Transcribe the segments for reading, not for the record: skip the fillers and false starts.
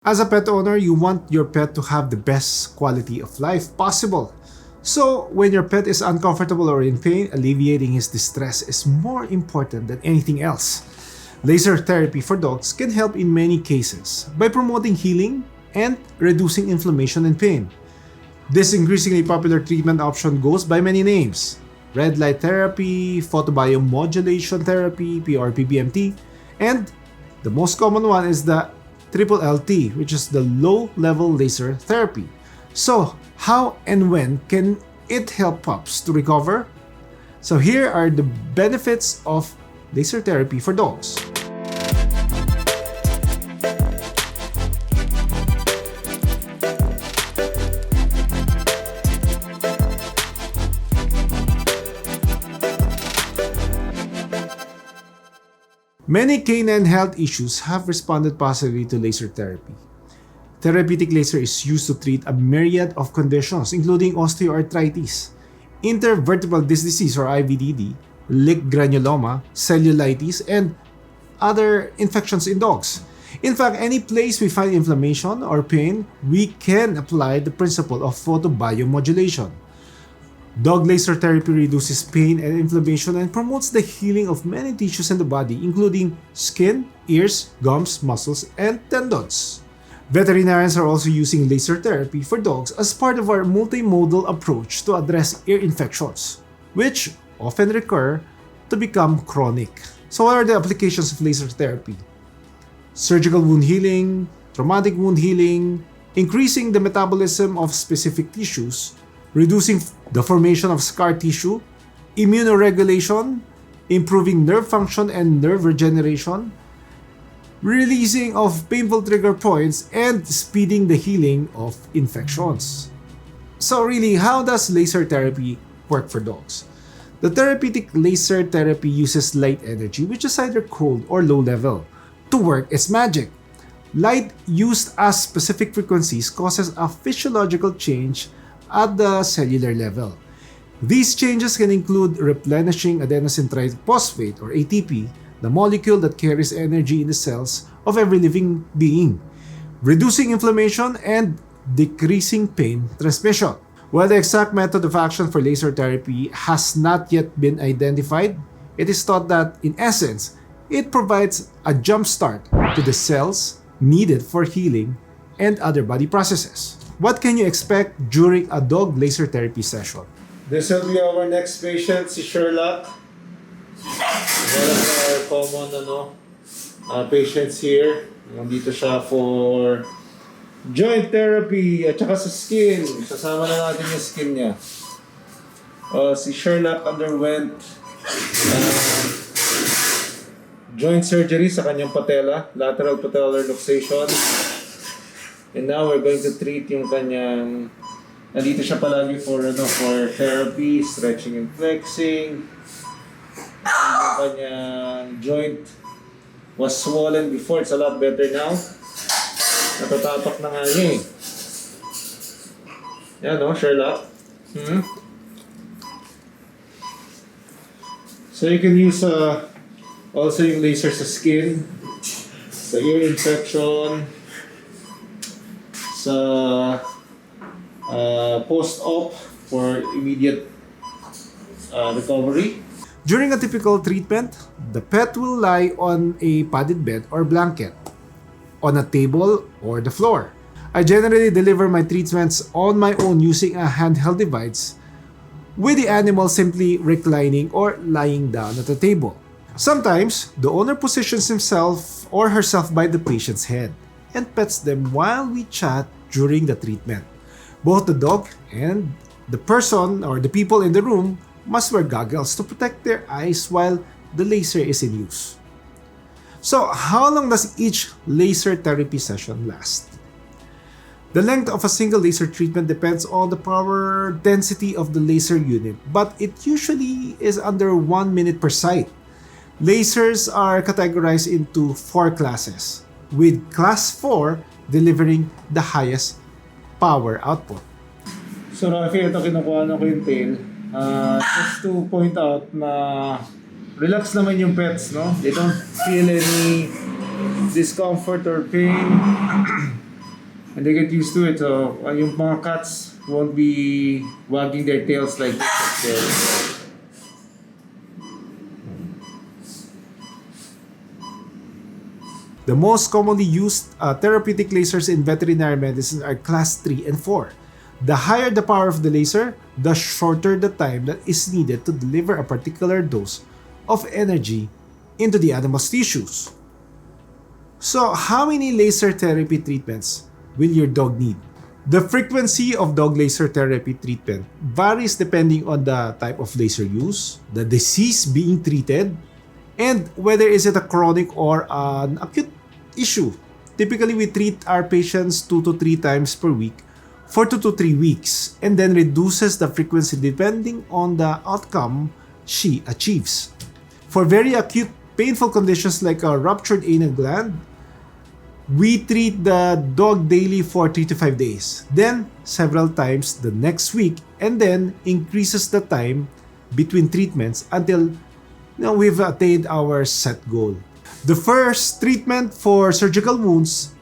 As a pet owner, you want your pet to have the best quality of life possible. So, when your pet is uncomfortable or in pain, alleviating his distress is more important than anything else. Laser therapy for dogs can help in many cases by promoting healing and reducing inflammation and pain. This increasingly popular treatment option goes by many names: red light therapy, photobiomodulation therapy, or PBMT, and the most common one is the triple LT, which is the low level laser therapy. So, how and when can it help pups to recover? So, here are the benefits of laser therapy for dogs. Many canine health issues have responded positively to laser therapy. Therapeutic laser is used to treat a myriad of conditions, including osteoarthritis, intervertebral disc disease or IVDD, lichen granuloma, cellulitis, and other infections in dogs. In fact, any place we find inflammation or pain, we can apply the principle of photobiomodulation. Dog laser therapy reduces pain and inflammation and promotes the healing of many tissues in the body, including skin, ears, gums, muscles, and tendons. Veterinarians are also using laser therapy for dogs as part of our multimodal approach to address ear infections, which often recur to become chronic. So, what are the applications of laser therapy? Surgical wound healing, traumatic wound healing, increasing the metabolism of specific tissues, reducing the formation of scar tissue, immunoregulation, improving nerve function and nerve regeneration, releasing of painful trigger points, and speeding the healing of infections. So really, how does laser therapy work for dogs? The therapeutic laser therapy uses light energy, which is either cold or low level, to work its magic. Light used at specific frequencies causes a physiological change at the cellular level. These changes can include replenishing adenosine triphosphate or ATP, the molecule that carries energy in the cells of every living being, reducing inflammation and decreasing pain transmission. While the exact method of action for laser therapy has not yet been identified, it is thought that, in essence, it provides a jump start to the cells needed for healing and other body processes. What can you expect during a dog laser therapy session? This will be our next patient, si Sherlock. One of our common patients here. Nandito siya for joint therapy at saka sa skin. Sasama na natin yung skin niya. Si Sherlock underwent joint surgery sa kanyang patella, lateral patellar luxation. And now we're going to treat yung kanyang, nandito siya palagi for therapy, stretching and flexing. Yung kanyang joint was swollen before, it's a lot better now. Natatapak na nga niya eh. Yan Sherlock. So you can use also yung laser sa skin, sa ear infection, sa post-op for immediate recovery. During a typical treatment, the pet will lie on a padded bed or blanket, on a table or the floor. I generally deliver my treatments on my own using a handheld device, with the animal simply reclining or lying down at the table. Sometimes, the owner positions himself or herself by the patient's head and pets them while we chat during the treatment. Both the dog and the person or the people in the room must wear goggles to protect their eyes while the laser is in use. So, how long does each laser therapy session last? The length of a single laser treatment depends on the power density of the laser unit, but it usually is under 1 minute per site. Lasers are categorized into 4 classes, with class 4 delivering the highest power output. So Rafi, ito kinukuha na ko yung tail. Just to point out na relax naman yung pets, no? They don't feel any discomfort or pain. And they get used to it. So, yung mga cats won't be wagging their tails like this. The most commonly used therapeutic lasers in veterinary medicine are class 3 and 4. The higher the power of the laser, the shorter the time that is needed to deliver a particular dose of energy into the animal's tissues. So, how many laser therapy treatments will your dog need? The frequency of dog laser therapy treatment varies depending on the type of laser used, the disease being treated, and whether is it a chronic or an acute issue. Typically, we treat our patients 2 to 3 times per week for 2 to 3 weeks and then reduces the frequency depending on the outcome she achieves. For very acute painful conditions like a ruptured anal gland, we treat the dog daily for 3 to 5 days, then several times the next week, and then increases the time between treatments until we've attained our set goal. The first treatment for surgical wounds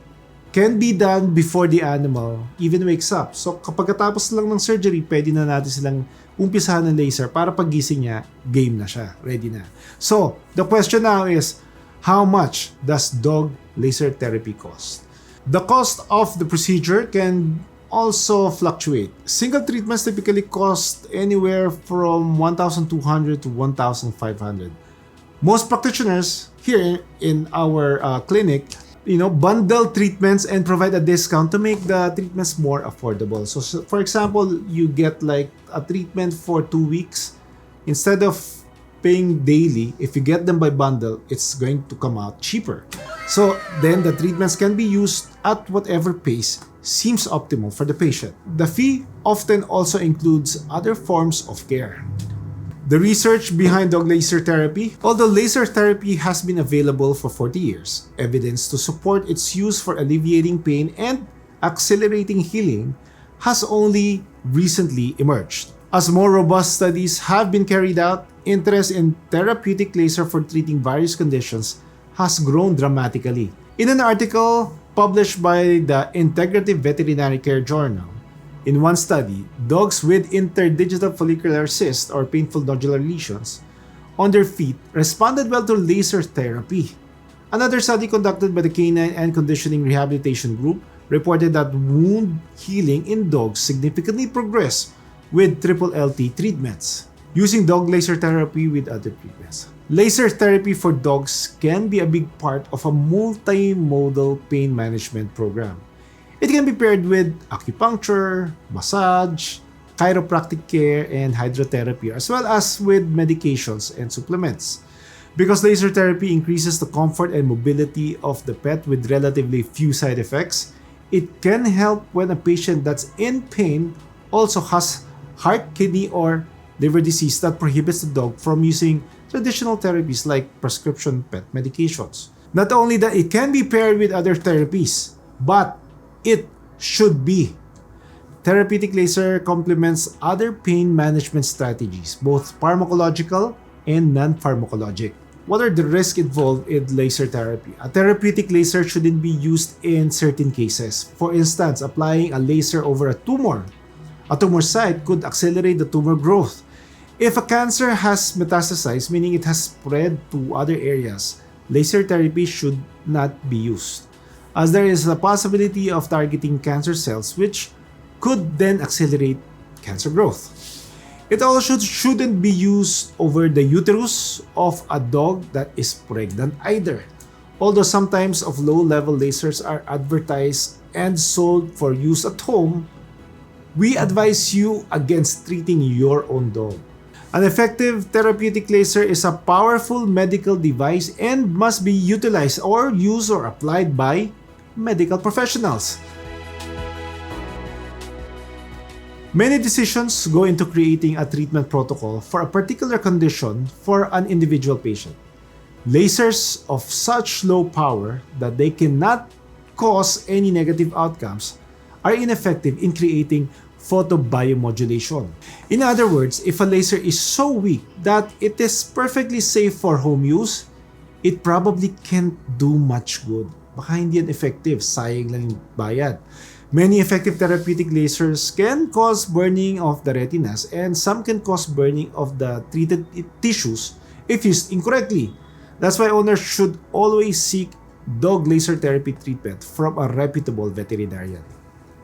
can be done before the animal even wakes up. So kapag katapos lang ng surgery, pwede na natin silang umpisahan ng laser para paggising niya, game na siya, ready na. So the question now is, how much does dog laser therapy cost? The cost of the procedure can also fluctuate. Single treatments typically cost anywhere from 1,200 to 1,500. Most practitioners here in our clinic, bundle treatments and provide a discount to make the treatments more affordable. So for example, you get like a treatment for 2 weeks. Instead of paying daily, if you get them by bundle, it's going to come out cheaper. So then the treatments can be used at whatever pace seems optimal for the patient. The fee often also includes other forms of care. The research behind dog laser therapy. Although laser therapy has been available for 40 years, evidence to support its use for alleviating pain and accelerating healing has only recently emerged. As more robust studies have been carried out, interest in therapeutic laser for treating various conditions has grown dramatically. In an article published by the Integrative Veterinary Care Journal, in one study, dogs with interdigital follicular cyst or painful nodular lesions on their feet responded well to laser therapy. Another study conducted by the Canine and Conditioning Rehabilitation Group reported that wound healing in dogs significantly progressed with triple LT treatments, using dog laser therapy with other treatments. Laser therapy for dogs can be a big part of a multimodal pain management program. It can be paired with acupuncture, massage, chiropractic care, and hydrotherapy, as well as with medications and supplements. Because laser therapy increases the comfort and mobility of the pet with relatively few side effects, it can help when a patient that's in pain also has heart, kidney, or liver disease that prohibits the dog from using traditional therapies like prescription pet medications. Not only that, it can be paired with other therapies, but it should be. Therapeutic laser complements other pain management strategies, both pharmacological and non-pharmacologic. What are the risks involved in laser therapy? A therapeutic laser shouldn't be used in certain cases. For instance, applying a laser over a tumor site could accelerate the tumor growth. If a cancer has metastasized, meaning it has spread to other areas, laser therapy should not be used, as there is a possibility of targeting cancer cells, which could then accelerate cancer growth. It also shouldn't be used over the uterus of a dog that is pregnant either. Although sometimes of low-level lasers are advertised and sold for use at home, we advise you against treating your own dog. An effective therapeutic laser is a powerful medical device and must be utilized or used or applied by medical professionals. Many decisions go into creating a treatment protocol for a particular condition for an individual patient. Lasers of such low power that they cannot cause any negative outcomes are ineffective in creating photobiomodulation. In other words, if a laser is so weak that it is perfectly safe for home use, it probably can't do much good. baka hindi yan effective, sayang lang yung bayad. Many effective therapeutic lasers can cause burning of the retinas and some can cause burning of the treated tissues if used incorrectly. That's why owners should always seek dog laser therapy treatment from a reputable veterinarian.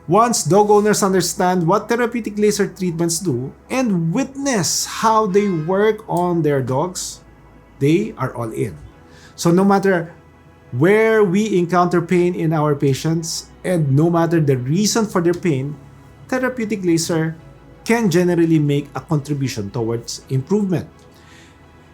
Once dog owners understand what therapeutic laser treatments do and witness how they work on their dogs, they are all in. So no matter where we encounter pain in our patients and no matter the reason for their pain, therapeutic laser can generally make a contribution towards improvement.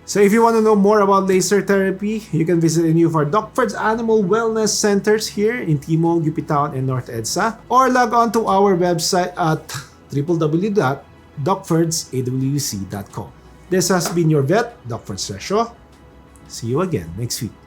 So if you want to know more about laser therapy, you can visit any of our Docford's Animal Wellness Centers here in Timog, UP Town, and North EDSA, or log on to our website at www.docfordsawc.com. This has been your vet, Doc Ford Stresho. See you again next week.